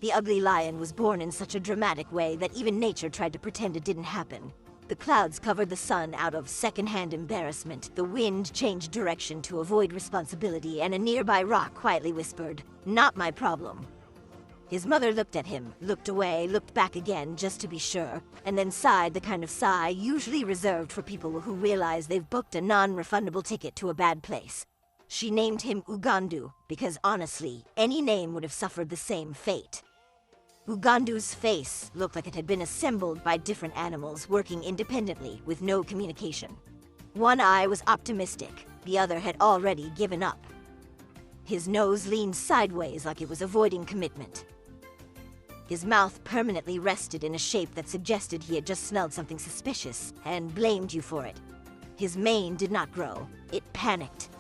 The ugly lion was born in such a dramatic way that even nature tried to pretend it didn't happen. The clouds covered the sun out of secondhand embarrassment. The wind changed direction to avoid responsibility, and a nearby rock quietly whispered, "Not my problem." His mother looked at him, looked away, looked back again just to be sure, and then sighed, the kind of sigh usually reserved for people who realize they've booked a non-refundable ticket to a bad place. She named him Ugandu because honestly, any name would have suffered the same fate. Ugandu's face looked like it had been assembled by different animals working independently with no communication. One eye was optimistic, the other had already given up. His nose leaned sideways like it was avoiding commitment. His mouth permanently rested in a shape that suggested he had just smelled something suspicious and blamed you for it. His mane did not grow. It panicked.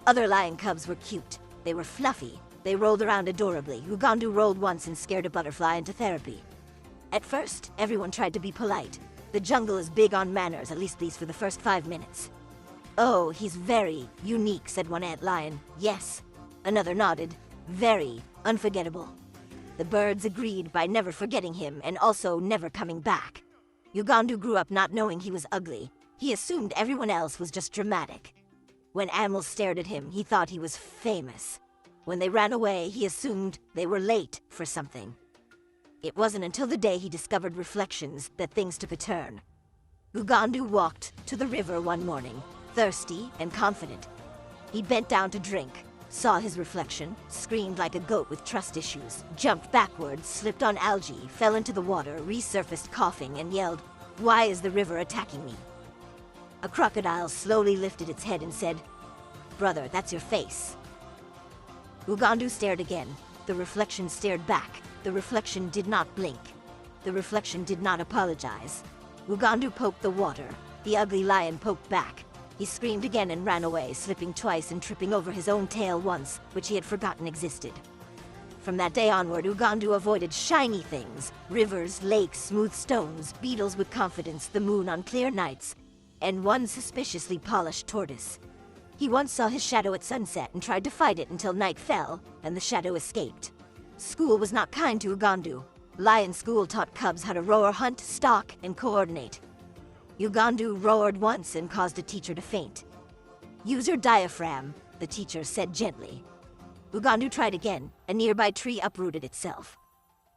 Other lion cubs were cute. They were fluffy. They rolled around adorably. Ugandu rolled once and scared a butterfly into therapy. At first, everyone tried to be polite. The jungle is big on manners, at least for the first 5 minutes. "Oh, he's very unique," said one ant lion. "Yes." Another nodded. "Very unforgettable." The birds agreed by never forgetting him and also never coming back. Ugandu grew up not knowing he was ugly. He assumed everyone else was just dramatic. When animals stared at him, he thought he was famous. When they ran away, he assumed they were late for something. It wasn't until the day he discovered reflections that things took a turn. Ugandu walked to the river one morning, thirsty and confident. He bent down to drink, saw his reflection, screamed like a goat with trust issues, jumped backwards, slipped on algae, fell into the water, resurfaced coughing, and yelled, "Why is the river attacking me?" A crocodile slowly lifted its head and said, "Brother, that's your face." Ugandu stared again. The reflection stared back. The reflection did not blink. The reflection did not apologize. Ugandu poked the water. The ugly lion poked back. He screamed again and ran away, slipping twice and tripping over his own tail once, which he had forgotten existed. From that day onward, Ugandu avoided shiny things, rivers, lakes, smooth stones, beetles with confidence, the moon on clear nights, and one suspiciously polished tortoise. He once saw his shadow at sunset and tried to fight it until night fell, and the shadow escaped. School was not kind to Ugandu. Lion school taught cubs how to roar, hunt, stalk, and coordinate. Ugandu roared once and caused a teacher to faint. "Use your diaphragm," the teacher said gently. Ugandu tried again. A nearby tree uprooted itself.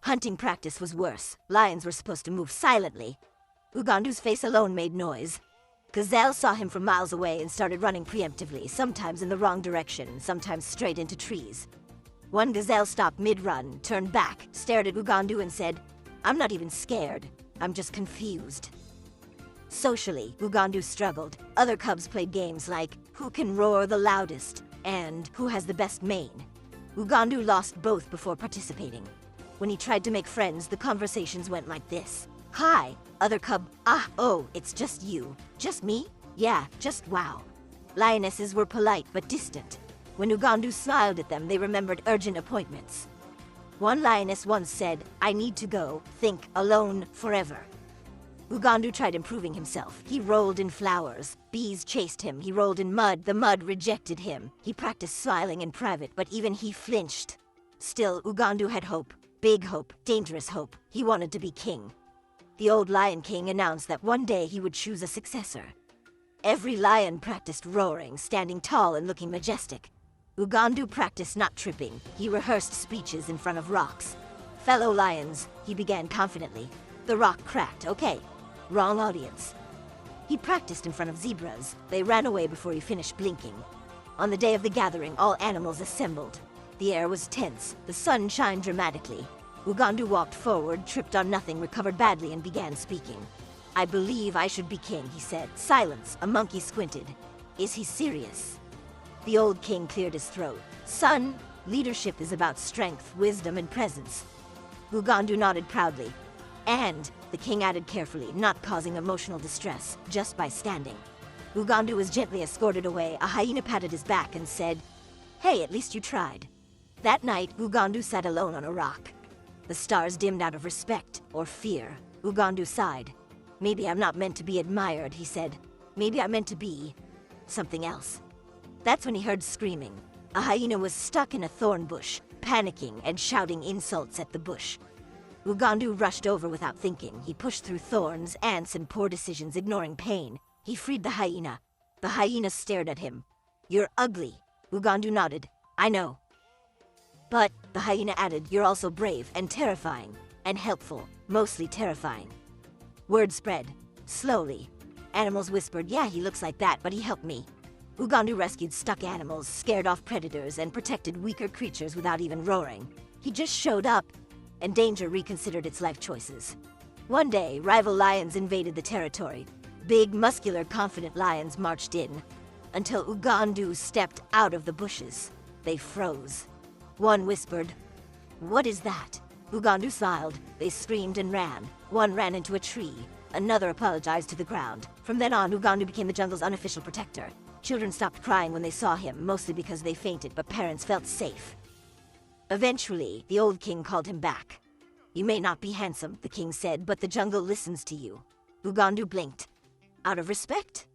Hunting practice was worse. Lions were supposed to move silently. Ugandu's face alone made noise. Gazelle saw him from miles away and started running preemptively, sometimes in the wrong direction, sometimes straight into trees. One gazelle stopped mid-run, turned back, stared at Ugandu and said, "I'm not even scared. I'm just confused." Socially, Ugandu struggled. Other cubs played games like who can roar the loudest and who has the best mane. Ugandu lost both before participating. When he tried to make friends, the conversations went like this. "Hi." Other cub, "Oh, it's just you." "Just me?" "Yeah, just wow." Lionesses were polite but distant. When Ugandu smiled at them, they remembered urgent appointments. One lioness once said, "I need to go, think alone forever." Ugandu tried improving himself. He rolled in flowers. Bees chased him. He rolled in mud. The mud rejected him. He practiced smiling in private, but even he flinched. Still, Ugandu had hope. Big hope. Dangerous hope. He wanted to be king. The old Lion King announced that one day he would choose a successor. Every lion practiced roaring, standing tall and looking majestic. Ugandu practiced not tripping. He rehearsed speeches in front of rocks. "Fellow lions," he began confidently. The rock cracked. "Okay. Wrong audience." He practiced in front of zebras. They ran away before he finished blinking. On the day of the gathering, all animals assembled. The air was tense. The sun shined dramatically. Ugandu walked forward, tripped on nothing, recovered badly, and began speaking. "I believe I should be king," he said. Silence. A monkey squinted. "Is he serious?" The old king cleared his throat. "Son, leadership is about strength, wisdom, and presence." Ugandu nodded proudly. "And," the king added carefully, not causing emotional distress, just by standing. Ugandu was gently escorted away. A hyena patted his back and said, "Hey, at least you tried." That night, Ugandu sat alone on a rock. The stars dimmed out of respect or fear. Ugandu sighed. "Maybe I'm not meant to be admired," he said. "Maybe I'm meant to be something else." That's when he heard screaming. A hyena was stuck in a thorn bush, panicking and shouting insults at the bush. Ugandu rushed over without thinking. He pushed through thorns, ants, and poor decisions, ignoring pain. He freed the hyena. The hyena stared at him. "You're ugly." Ugandu nodded. "I know." "But," the hyena added, "you're also brave and terrifying. And helpful. Mostly terrifying." Word spread. Slowly. Animals whispered, "Yeah, he looks like that, but he helped me." Ugandu rescued stuck animals, scared off predators, and protected weaker creatures without even roaring. He just showed up, and danger reconsidered its life choices. One day, rival lions invaded the territory. Big, muscular, confident lions marched in, until Ugandu stepped out of the bushes. They froze. One whispered, "What is that?" Ugandu smiled. They screamed and ran. One ran into a tree. Another apologized to the ground. From then on, Ugandu became the jungle's unofficial protector. Children stopped crying when they saw him, mostly because they fainted, but parents felt safe. Eventually, the old king called him back. "You may not be handsome," the king said, "but the jungle listens to you." Ugandu blinked. "Out of respect?"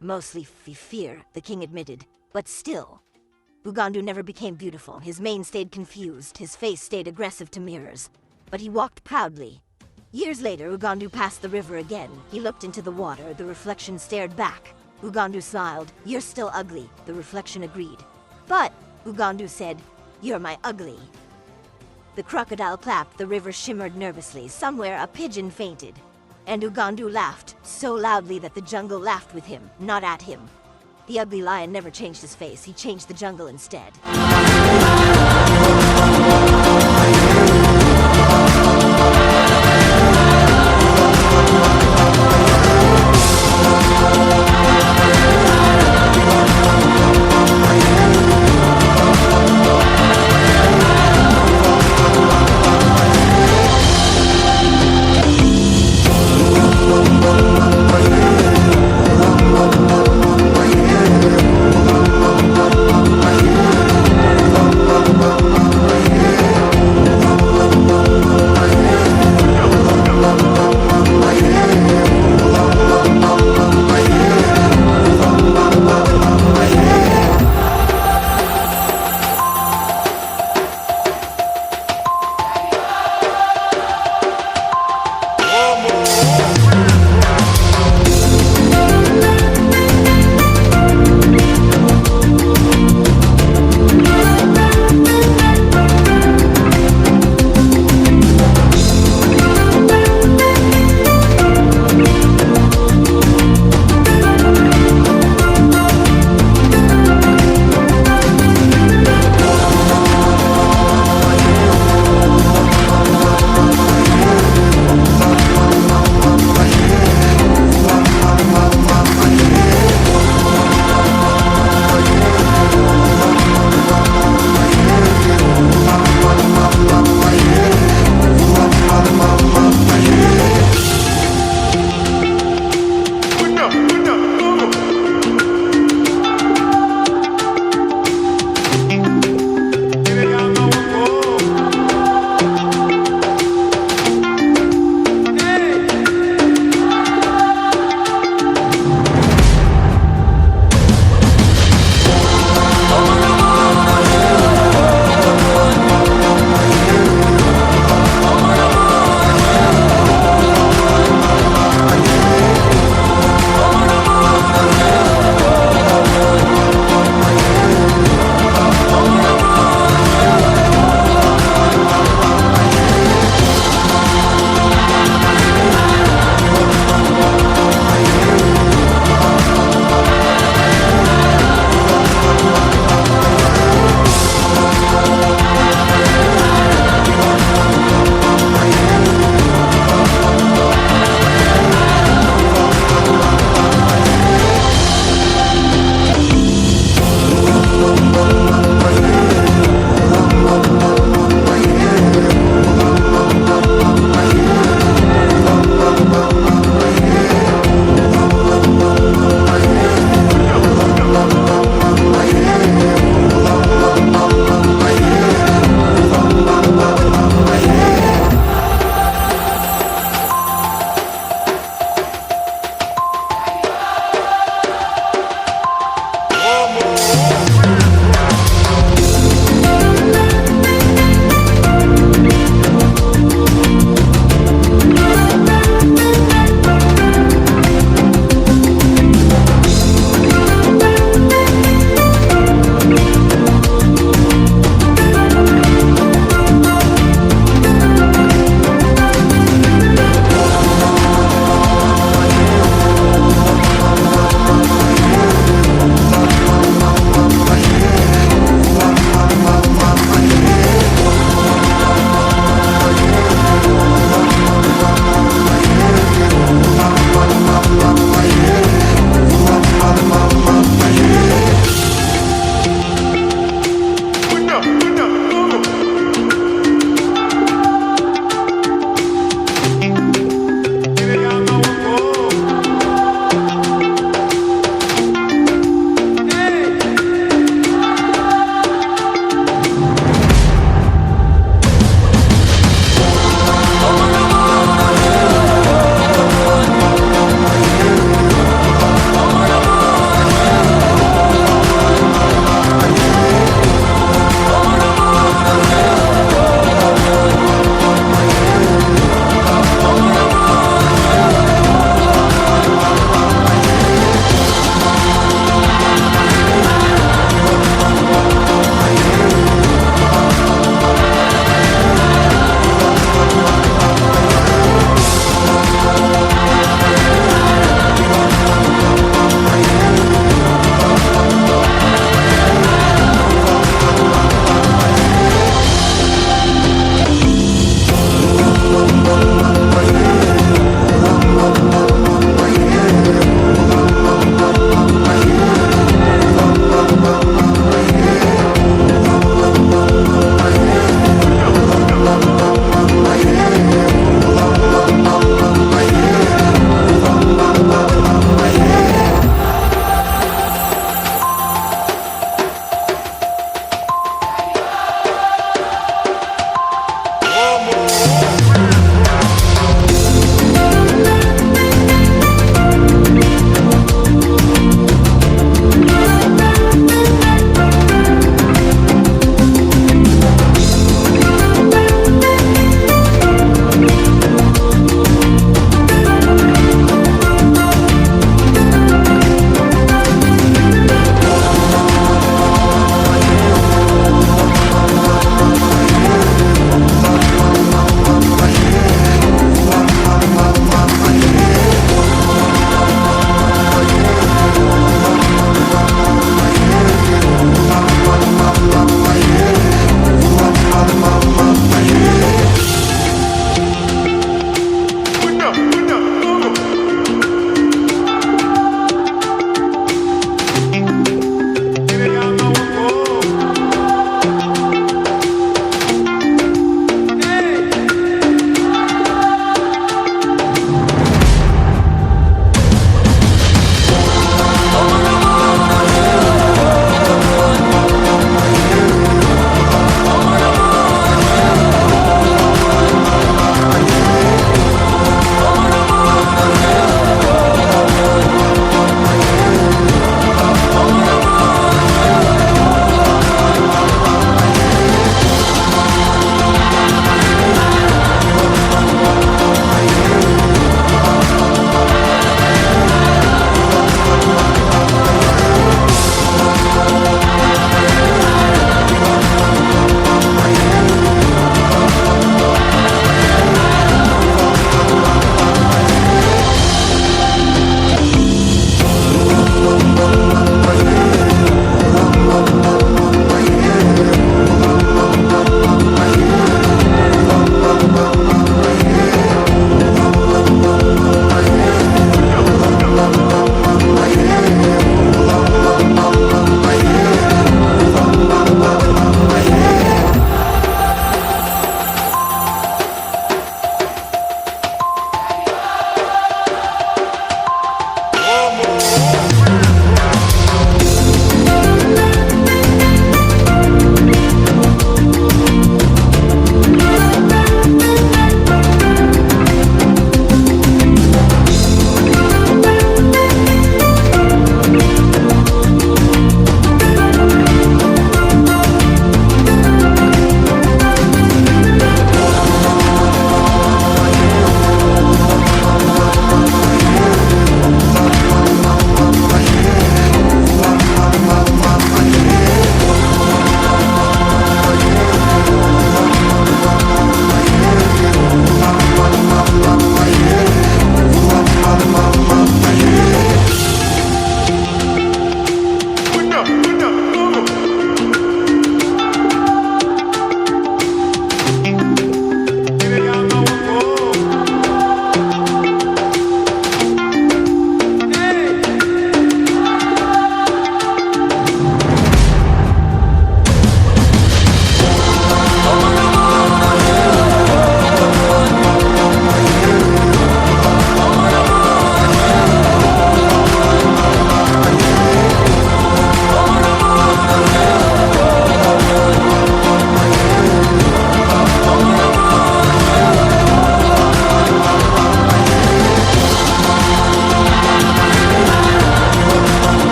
"Mostly fear," the king admitted. "But still." Ugandu never became beautiful. His mane stayed confused. His face stayed aggressive to mirrors. But he walked proudly. Years later, Ugandu passed the river again. He looked into the water. The reflection stared back. Ugandu smiled. "You're still ugly," the reflection agreed. "But," Ugandu said, "you're my ugly." The crocodile clapped. The river shimmered nervously. Somewhere, a pigeon fainted. And Ugandu laughed, so loudly that the jungle laughed with him, not at him. The ugly lion never changed his face. He changed the jungle instead.